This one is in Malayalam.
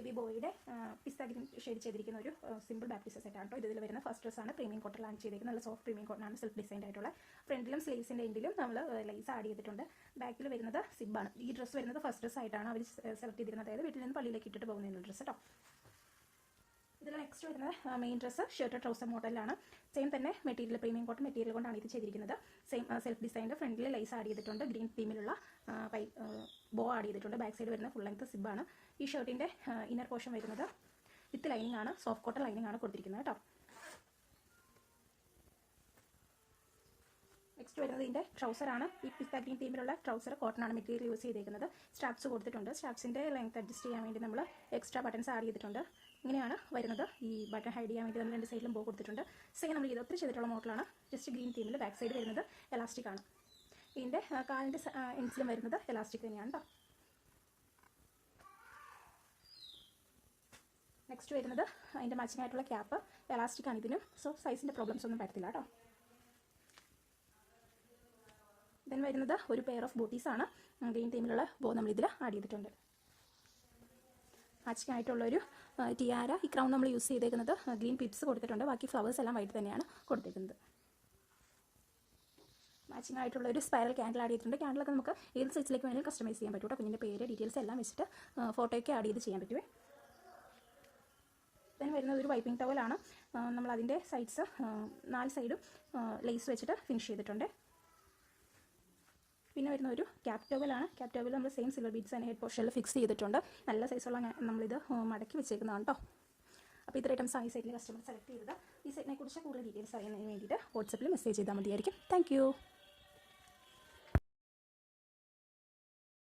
ബേബി ബോയുടെ പിസ്ത ഗ്രീൻ ഷെയ്ഡ് ചെയ്തിരിക്കുന്ന ഒരു സിമ്പിൾ ബാക്ക് പീസസ് സെറ്റാണ് കേട്ടോ. ഇതിൽ വരുന്ന ഫസ്റ്റ് ഡ്രസ്സാണ് പ്രീമിയം കോട്ടണിലാണ് ചെയ്തിരിക്കുന്നത്. നല്ല സോഫ്റ്റ് പ്രീമിയം കോട്ടണാണ്, സെൽഫ് ഡിസൈൻഡ് ആയിട്ടുള്ള. ഫ്രണ്ടിലും സ്ലീവ്സിൻ്റെ എൻഡിലും നമ്മൾ ലൈസ് ആഡ് ചെയ്തിട്ടുണ്ട്. ബാക്കിൽ വരുന്നത് സിബാണ്. ഈ ഡ്രസ്സ് വരുന്നത് ഫസ്റ്റ് ഡ്രസ്സ് ആയിട്ടാണ് അവർ സെലക്ട് ചെയ്തിരുന്നത്. അതായത് വീട്ടിൽ നിന്ന് പള്ളിയിലേക്ക് ഇട്ടിട്ട് പോകുന്ന ഡ്രസ്സ് കേട്ടോ. ഇതിൽ നെക്സ്റ്റ് വരുന്നത് മെയിൻ ഡ്രസ്സ് ഷർട്ട് ട്രൗസർ മോഡലാണ്. സെയിം തന്നെ മെറ്റീരിയൽ പ്രീമിയം കോട്ടൺ മെറ്റീരിയൽ കൊണ്ടാണ് ഇത് ചെയ്തിരിക്കുന്നത്. സെയിം സെൽഫ് ഡിസൈൻ്റെ ഫ്രണ്ടിൽ ലൈസ് ആഡ് ചെയ്തിട്ടുണ്ട്. ഗ്രീൻ തീമിലുള്ള ബോ ആഡ് ചെയ്തിട്ടുണ്ട്. ബാക്ക് സൈഡ് വരുന്ന ഫുൾ ലെങ്ത് സിബാണ്. ഈ ഷർട്ടിൻ്റെ ഇന്നർ പോർഷൻ വരുന്നത് വിത്ത് ലൈനിങ് ആണ്, സോഫ്റ്റ് കോട്ടൺ ലൈനിങ് ആണ് കൊടുത്തിരിക്കുന്നത് കേട്ടോ. നെക്സ്റ്റ് വരുന്നത് ഇതിൻ്റെ ട്രൗസറാണ്. ഈ പിസ്ത ഗ്രീൻ തീമിലുള്ള ട്രൗസർ കോട്ടൺ ആണ് മെറ്റീരിയൽ യൂസ് ചെയ്തിരിക്കുന്നത്. സ്ട്രാപ്സ് കൊടുത്തിട്ടുണ്ട്. സ്ട്രാപ്സിൻ്റെ ലെങ്ത് അഡ്ജസ്റ്റ് ചെയ്യാൻ വേണ്ടി നമ്മൾ എക്സ്ട്രാ ബട്ടൺസ് ആഡ് ചെയ്തിട്ടുണ്ട്. ഇങ്ങനെയാണ് വരുന്നത്. ഈ ബട്ടൺ ഹൈഡ് ചെയ്യാൻ വേണ്ടി നമ്മൾ രണ്ട് സൈഡിലും ബോ കൊടുത്തിട്ടുണ്ട്. സെയിം നമ്മൾ ഇത് ഒത്തിരി ചെയ്തിട്ടുള്ള മോഡലാണ്. ജസ്റ്റ് ഗ്രീൻ തീമിൽ ബാക്ക് സൈഡ് വരുന്നത് എലാസ്റ്റിക് ആണ്. ഇതിൻ്റെ കാലിൻ്റെ എൻസിലും വരുന്നത് എലാസ്റ്റിക് തന്നെയാണ് കേട്ടോ. നെക്സ്റ്റ് വരുന്നത് അതിൻ്റെ മാച്ചിങ് ആയിട്ടുള്ള ക്യാപ്പ് എലാസ്റ്റിക് ആണ് ഇതിനും. സോ സൈസിൻ്റെ പ്രോബ്ലംസ് ഒന്നും വരത്തില്ല കേട്ടോ. ദെൻ വരുന്നത് ഒരു പെയർ ഓഫ് ബൂട്ടീസാണ്. ഗ്രീൻ തീമിലുള്ള ബോ നമ്മൾ ഇതിൽ ആഡ് ചെയ്തിട്ടുണ്ട്. മാച്ചിങ് ആയിട്ടുള്ളൊരു ടിയാര. ഈ ക്രൗൺ നമ്മൾ യൂസ് ചെയ്തേക്കുന്നത് ഗ്രീൻ പിപ്സ് കൊടുത്തിട്ടുണ്ട്. ബാക്കി ഫ്ലവേഴ്സ് എല്ലാം വൈറ്റ് തന്നെയാണ് കൊടുത്തേക്കുന്നത്. മാച്ചിങ് ആയിട്ടുള്ള ഒരു സ്പൈറൽ ക്യാൻഡിൽ ആഡ് ചെയ്തിട്ടുണ്ട്. ക്യാൻഡിലൊക്കെ നമുക്ക് ഏത് സൈസിലേക്ക് വേണമെങ്കിലും കസ്റ്റമൈസ് ചെയ്യാൻ പറ്റും കേട്ടോ. കുഞ്ഞിൻ്റെ പേര് ഡീറ്റെയിൽസ് എല്ലാം വെച്ചിട്ട് ഫോട്ടോയൊക്കെ ആഡ് ചെയ്ത് ചെയ്യാൻ പറ്റുമേ. ദെൻ വരുന്നത് ഒരു വൈപ്പിംഗ് ടവലാണ്. നമ്മളതിൻ്റെ സൈഡ്സ് 4 സൈഡും ലേസ് വെച്ചിട്ട് ഫിനിഷ് ചെയ്തിട്ടുണ്ട്. പിന്നെ വരുന്ന ഒരു ക്യാപ് ടവലാണ്. ക്യാപ് ടവൽ നമ്മൾ സെയിം സിൽവർ ബീഡ്സ് തന്നെ ഹെഡ് പോർഷനിൽ ഫിക്സ് ചെയ്തിട്ടുണ്ട്. നല്ല സൈസുള്ള നമ്മളിത് മടക്കി വെച്ചേക്കുന്നതാണ് കേട്ടോ. അപ്പോൾ ഇത്ര ഐറ്റംസ് ആണ് ഈ സൈറ്റിൽ കസ്റ്റമർ സെലക്ട് ചെയ്തത്. ഈ സൈറ്റിനെ കുറിച്ച് കൂടുതൽ ഡീറ്റെയിൽസ് അറിയുന്നതിന് വേണ്ടിയിട്ട് വാട്സപ്പിൽ മെസ്സേജ് ചെയ്താൽ മതിയായിരിക്കും. താങ്ക്